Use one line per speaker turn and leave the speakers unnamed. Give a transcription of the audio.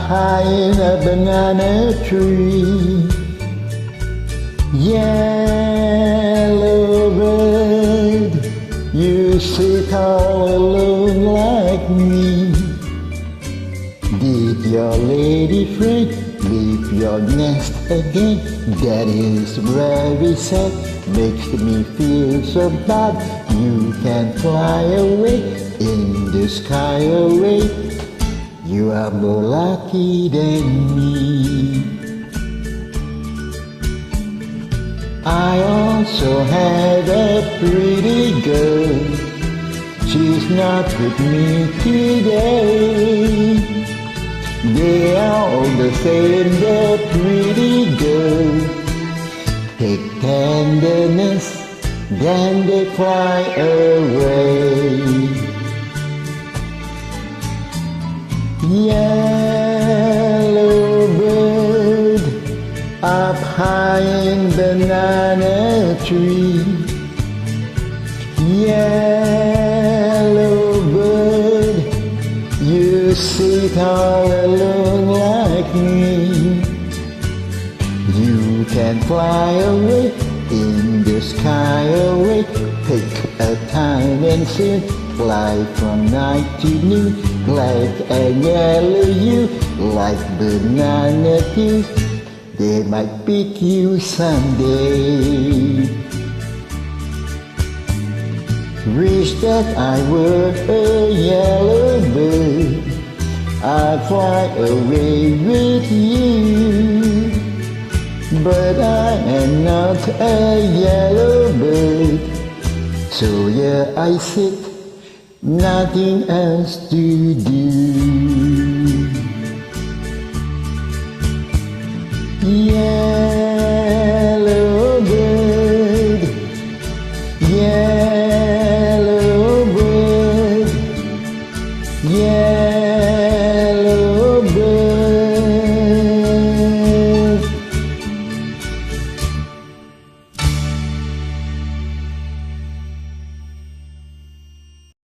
high in a banana tree. Yellow bird, you sit all alone like me. Did your lady friend leave your nest again? That is very sad, makes me feel so bad. You can fly away in the sky away. You are more lucky than me. I also had a pretty girl. She's not with me today. They are all the same, the pretty girl. Take tenderness, then they fly away. Yellow bird, up high in banana tree. Yellow bird, you sit all alone like me. You can fly away in the sky away. Take a time and soon fly from night to noon, like a yellow you, like banana too. They might pick you someday. Wish that I were a yellow bird, I'd fly away with you. But I am not a yellow bird, so here I sit, nothing else to do. Yeah.